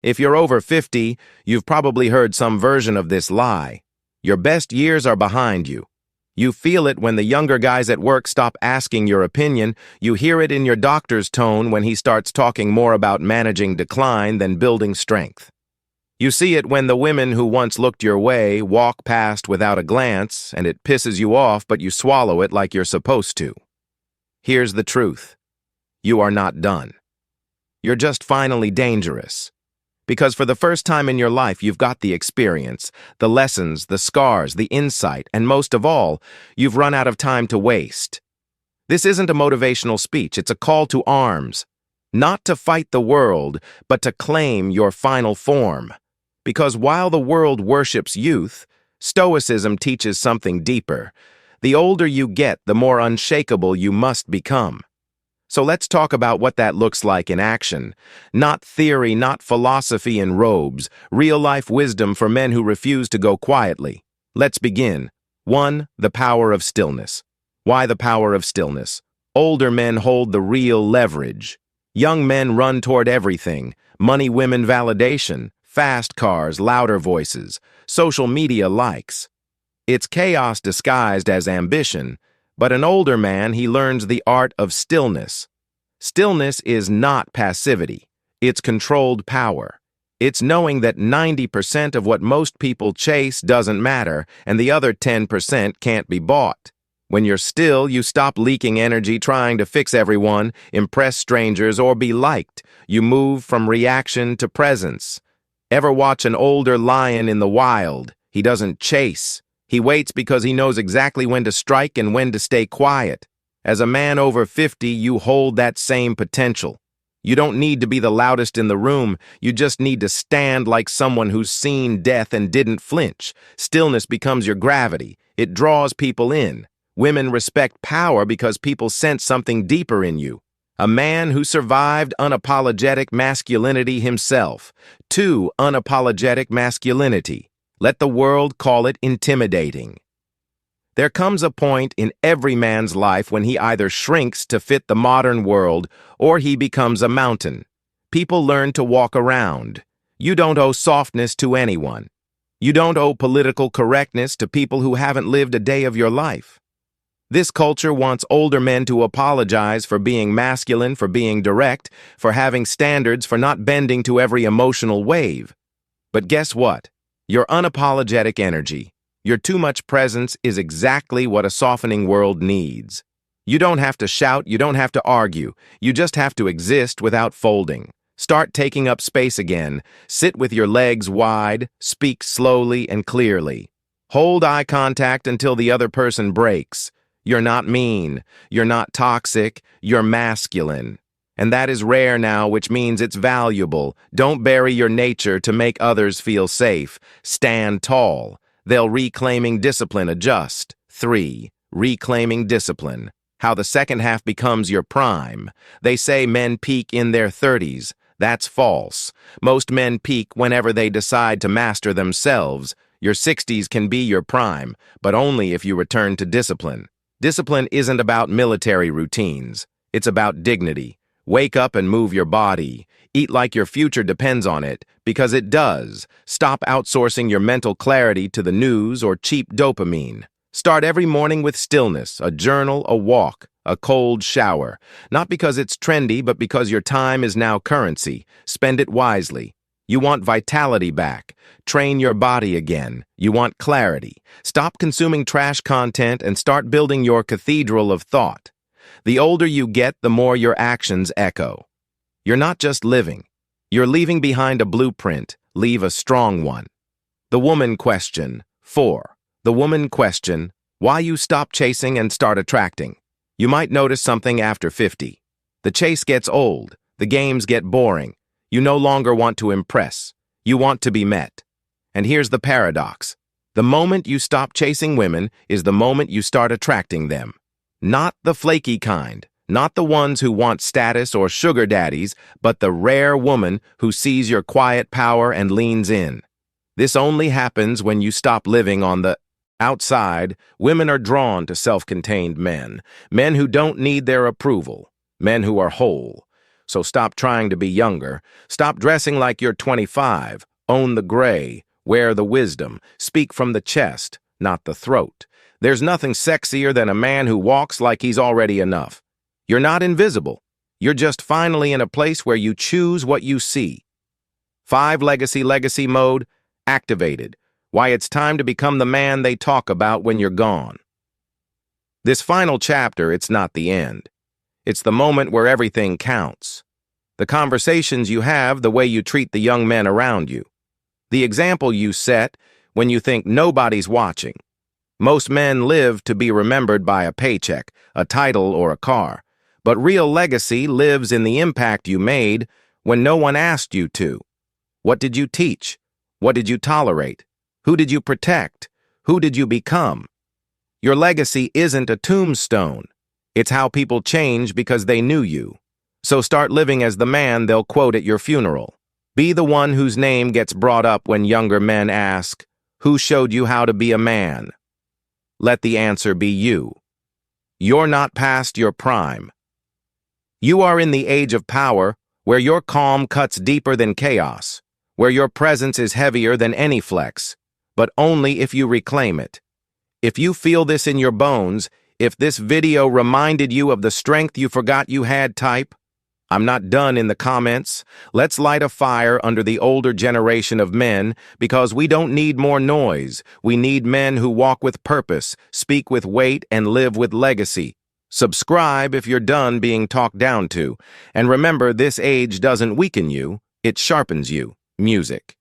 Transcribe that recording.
If you're over 50, you've probably heard some version of this lie. Your best years are behind you. You feel it when the younger guys at work stop asking your opinion. You hear it in your doctor's tone when he starts talking more about managing decline than building strength. You see it when the women who once looked your way walk past without a glance, and it pisses you off, but you swallow it like you're supposed to. Here's the truth. You are not done. You're just finally dangerous. Because for the first time in your life, you've got the experience, the lessons, the scars, the insight, and most of all, you've run out of time to waste. This isn't a motivational speech, it's a call to arms. Not to fight the world, but to claim your final form. Because while the world worships youth, Stoicism teaches something deeper. The older you get, the more unshakable you must become. So let's talk about what that looks like in action. Not theory, not philosophy in robes, real-life wisdom for men who refuse to go quietly. Let's begin. 1. The power of stillness. Why the power of stillness? Older men hold the real leverage. Young men run toward everything. Money, women, validation. Fast cars, louder voices. Social media likes. It's chaos disguised as ambition. But an older man, he learns the art of stillness. Stillness is not passivity. It's controlled power. It's knowing that 90% of what most people chase doesn't matter, and the other 10% can't be bought. When you're still, you stop leaking energy trying to fix everyone, impress strangers, or be liked. You move from reaction to presence. Ever watch an older lion in the wild? He doesn't chase. He waits because he knows exactly when to strike and when to stay quiet. As a man over 50, you hold that same potential. You don't need to be the loudest in the room. You just need to stand like someone who's seen death and didn't flinch. Stillness becomes your gravity. It draws people in. Women respect power because people sense something deeper in you. A man who survived unapologetic masculinity himself. 2. Unapologetic masculinity. Let the world call it intimidating. There comes a point in every man's life when he either shrinks to fit the modern world or he becomes a mountain. People learn to walk around. You don't owe softness to anyone. You don't owe political correctness to people who haven't lived a day of your life. This culture wants older men to apologize for being masculine, for being direct, for having standards, for not bending to every emotional wave. But guess what? Your unapologetic energy, your too much presence is exactly what a softening world needs. You don't have to shout, you don't have to argue, you just have to exist without folding. Start taking up space again, sit with your legs wide, speak slowly and clearly. Hold eye contact until the other person breaks. You're not mean, you're not toxic, you're masculine. And that is rare now, which means it's valuable. Don't bury your nature to make others feel safe. Stand tall. They'll reclaiming discipline adjust. 3. Reclaiming discipline. How the second half becomes your prime. They say men peak in their 30s. That's false. Most men peak whenever they decide to master themselves. Your 60s can be your prime, but only if you return to discipline. Discipline isn't about military routines. It's about dignity. Wake up and move your body. Eat like your future depends on it, because it does. Stop outsourcing your mental clarity to the news or cheap dopamine. Start every morning with stillness, a journal, a walk, a cold shower. Not because it's trendy, but because your time is now currency. Spend it wisely. You want vitality back. Train your body again. You want clarity. Stop consuming trash content and start building your cathedral of thought. The older you get, the more your actions echo. You're not just living. You're leaving behind a blueprint. Leave a strong one. The woman question. 4. The woman question. Why you stop chasing and start attracting. You might notice something after 50. The chase gets old. The games get boring. You no longer want to impress. You want to be met. And here's the paradox. The moment you stop chasing women is the moment you start attracting them. Not the flaky kind, not the ones who want status or sugar daddies, but the rare woman who sees your quiet power and leans in. This only happens when you stop living on the outside. Women are drawn to self-contained men, men who don't need their approval, men who are whole, So stop trying to be younger. Stop dressing like you're 25. Own the gray. Wear the wisdom. Speak from the chest, not the throat. There's nothing sexier than a man who walks like he's already enough. You're not invisible. You're just finally in a place where you choose what you see. 5 Legacy mode activated. Why it's time to become the man they talk about when you're gone. This final chapter, it's not the end. It's the moment where everything counts. The conversations you have, the way you treat the young men around you. The example you set when you think nobody's watching. Most men live to be remembered by a paycheck, a title, or a car. But real legacy lives in the impact you made when no one asked you to. What did you teach? What did you tolerate? Who did you protect? Who did you become? Your legacy isn't a tombstone. It's how people change because they knew you. So start living as the man they'll quote at your funeral. Be the one whose name gets brought up when younger men ask, "Who showed you how to be a man?" Let the answer be you. You're not past your prime. You are in the age of power where your calm cuts deeper than chaos, where your presence is heavier than any flex, but only if you reclaim it. If you feel this in your bones, if this video reminded you of the strength you forgot you had, type, "I'm not done" in the comments. Let's light a fire under the older generation of men, because we don't need more noise. We need men who walk with purpose, speak with weight, and live with legacy. Subscribe if you're done being talked down to. And remember, this age doesn't weaken you, it sharpens you. Music.